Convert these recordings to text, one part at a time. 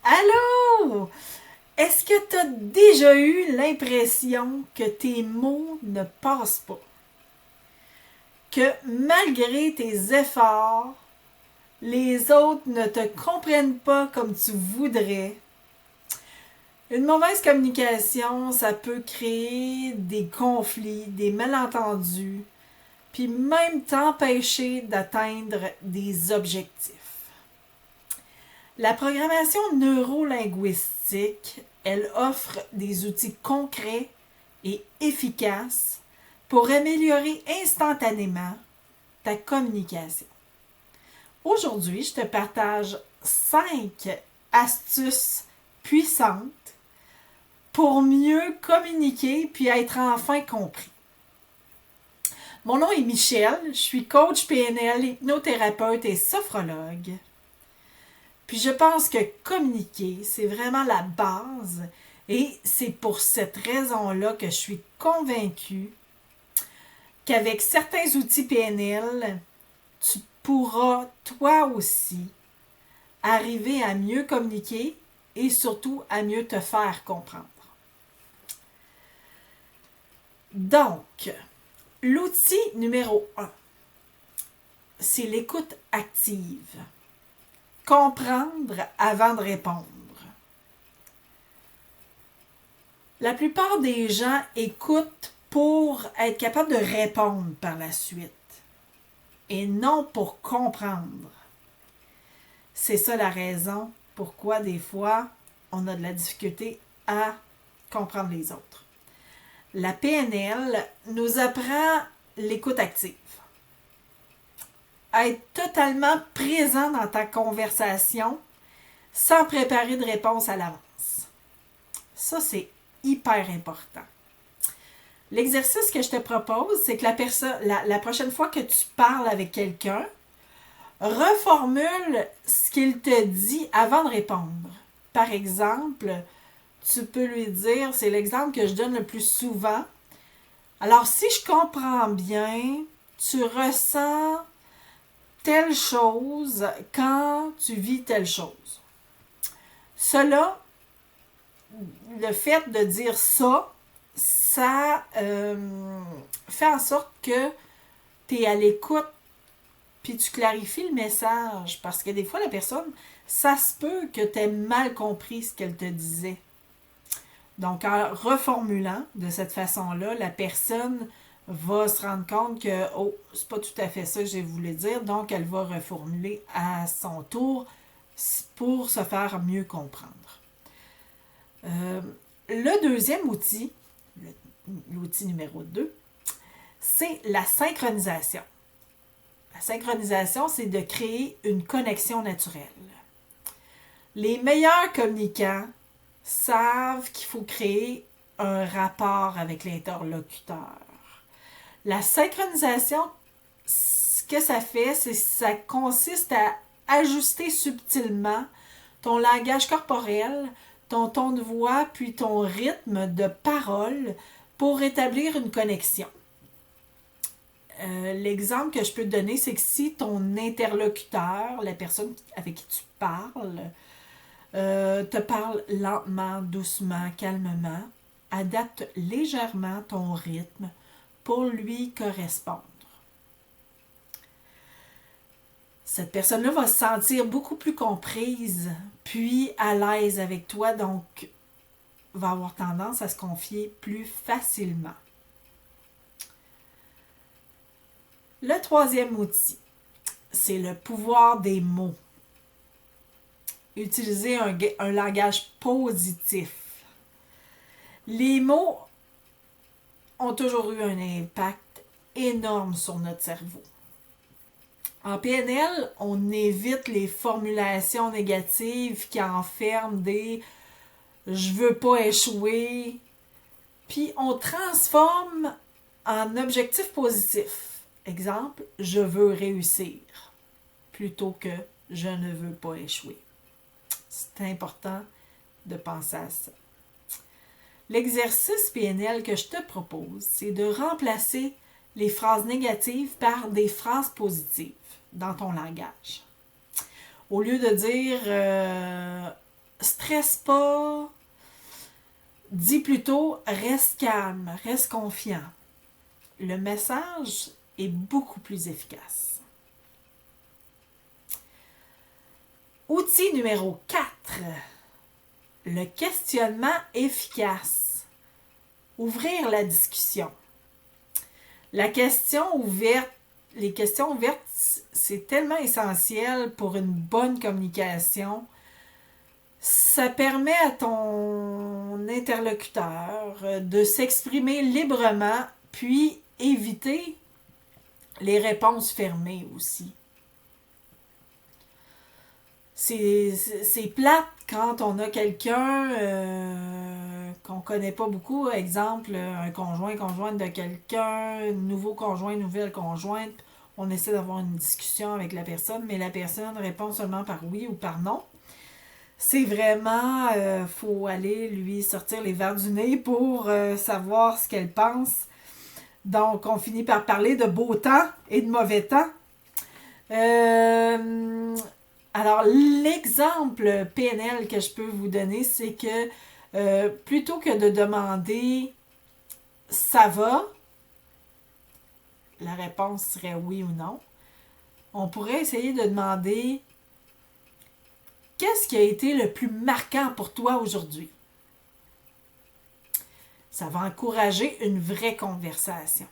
Allô? Est-ce que tu as déjà eu l'impression que tes mots ne passent pas? Que malgré tes efforts, les autres ne te comprennent pas comme tu voudrais? Une mauvaise communication, ça peut créer des conflits, des malentendus, puis même t'empêcher d'atteindre des objectifs. La programmation neurolinguistique, elle offre des outils concrets et efficaces pour améliorer instantanément ta communication. Aujourd'hui, je te partage 5 astuces puissantes pour mieux communiquer puis être enfin compris. Mon nom est Michel, je suis coach PNL, hypnothérapeute et sophrologue. Puis je pense que communiquer, c'est vraiment la base et c'est pour cette raison-là que je suis convaincue qu'avec certains outils PNL, tu pourras toi aussi arriver à mieux communiquer et surtout à mieux te faire comprendre. Donc, l'outil numéro 1, c'est l'écoute active. Comprendre avant de répondre. La plupart des gens écoutent pour être capable de répondre par la suite et non pour comprendre. C'est ça la raison pourquoi des fois on a de la difficulté à comprendre les autres. La PNL nous apprend l'écoute active. Être totalement présent dans ta conversation sans préparer de réponse à l'avance. Ça, c'est hyper important. L'exercice que je te propose, c'est que la prochaine fois que tu parles avec quelqu'un, reformule ce qu'il te dit avant de répondre. Par exemple, tu peux lui dire, c'est l'exemple que je donne le plus souvent. Alors, si je comprends bien, tu ressens telle chose quand tu vis telle chose. Cela, le fait de dire ça, ça fait en sorte que tu es à l'écoute puis tu clarifies le message. Parce que des fois, la personne, ça se peut que tu aies mal compris ce qu'elle te disait. Donc, en reformulant de cette façon-là, la personne va se rendre compte que c'est pas tout à fait ça que j'ai voulu dire, donc elle va reformuler à son tour pour se faire mieux comprendre. Le deuxième outil, l'outil numéro 2, c'est la synchronisation. La synchronisation, c'est de créer une connexion naturelle. Les meilleurs communicants savent qu'il faut créer un rapport avec l'interlocuteur. La synchronisation, ce que ça fait, c'est que ça consiste à ajuster subtilement ton langage corporel, ton ton de voix, puis ton rythme de parole pour établir une connexion. L'exemple que je peux te donner, c'est que si ton interlocuteur, la personne avec qui tu parles, te parle lentement, doucement, calmement, adapte légèrement ton rythme pour lui correspondre. Cette personne-là va se sentir beaucoup plus comprise, puis à l'aise avec toi, donc va avoir tendance à se confier plus facilement. Le troisième outil, c'est le pouvoir des mots. Utiliser un langage positif. Les mots ont toujours eu un impact énorme sur notre cerveau. En PNL, on évite les formulations négatives qui enferment des « je veux pas échouer », puis on transforme en objectif positif. Exemple, « je veux réussir » plutôt que « je ne veux pas échouer ». C'est important de penser à ça. L'exercice PNL que je te propose, c'est de remplacer les phrases négatives par des phrases positives dans ton langage. Au lieu de dire stresse pas. Dis plutôt, reste calme, reste confiant. Le message est beaucoup plus efficace. Outil numéro 4. Le questionnement efficace. Ouvrir la discussion. Les questions ouvertes, c'est tellement essentiel pour une bonne communication. Ça permet à ton interlocuteur de s'exprimer librement, puis éviter les réponses fermées aussi. C'est plate quand on a quelqu'un qu'on connaît pas beaucoup, exemple un conjointe de quelqu'un, nouveau conjoint, nouvelle conjointe, on essaie d'avoir une discussion avec la personne, mais la personne répond seulement par oui ou par non. C'est vraiment, faut aller lui sortir les verres du nez pour savoir ce qu'elle pense. Donc, on finit par parler de beau temps et de mauvais temps. Alors, l'exemple PNL que je peux vous donner, c'est que plutôt que de demander « ça va », la réponse serait oui ou non, on pourrait essayer de demander « qu'est-ce qui a été le plus marquant pour toi aujourd'hui ?» Ça va encourager une vraie conversation.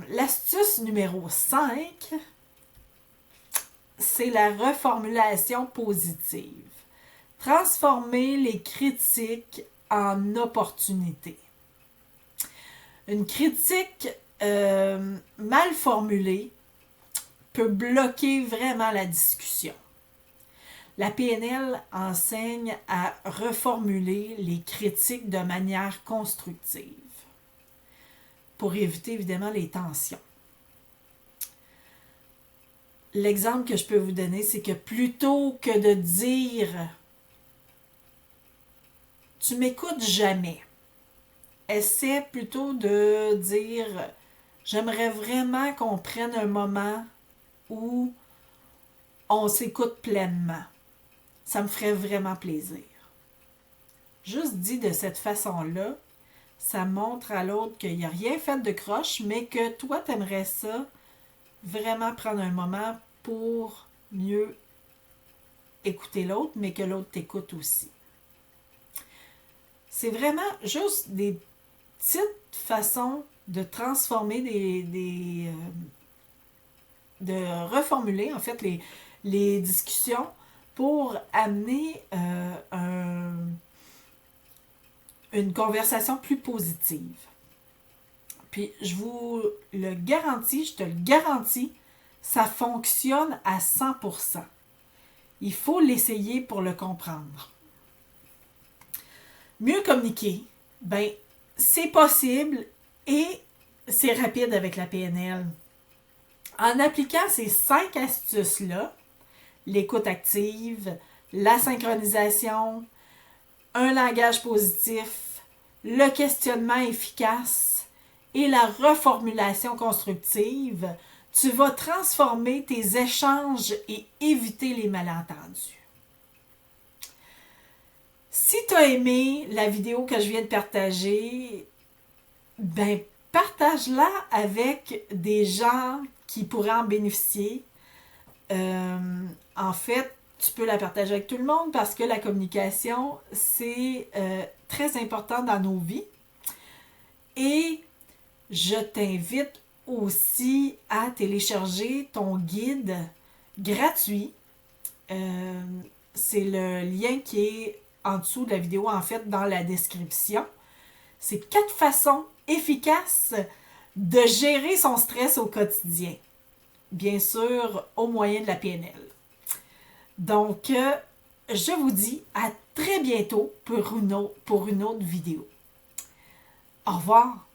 L'astuce numéro 5, c'est la reformulation positive. Transformer les critiques en opportunités. Une critique mal formulée peut bloquer vraiment la discussion. La PNL enseigne à reformuler les critiques de manière constructive pour éviter évidemment les tensions. L'exemple que je peux vous donner, c'est que plutôt que de dire « tu m'écoutes jamais », essaie plutôt de dire « j'aimerais vraiment qu'on prenne un moment où on s'écoute pleinement. Ça me ferait vraiment plaisir. » Juste dit de cette façon-là, ça montre à l'autre qu'il n'y a rien fait de croche, mais que toi, tu aimerais ça, vraiment prendre un moment pour mieux écouter l'autre, mais que l'autre t'écoute aussi. C'est vraiment juste des petites façons de transformer, de reformuler en fait les discussions pour amener une conversation plus positive. Puis je te le garantis, ça fonctionne à 100%. Il faut l'essayer pour le comprendre. Mieux communiquer, c'est possible et c'est rapide avec la PNL. En appliquant ces 5 astuces-là, l'écoute active, la synchronisation, un langage positif, le questionnement efficace et la reformulation constructive, tu vas transformer tes échanges et éviter les malentendus. Si tu as aimé la vidéo que je viens de partager, partage-la avec des gens qui pourraient en bénéficier. En fait, tu peux la partager avec tout le monde parce que la communication, c'est très important dans nos vies. Et je t'invite aussi à télécharger ton guide gratuit. C'est le lien qui est en dessous de la vidéo, en fait, dans la description. C'est 4 façons efficaces de gérer son stress au quotidien. Bien sûr, au moyen de la PNL. Donc, je vous dis à très bientôt pour une autre vidéo. Au revoir!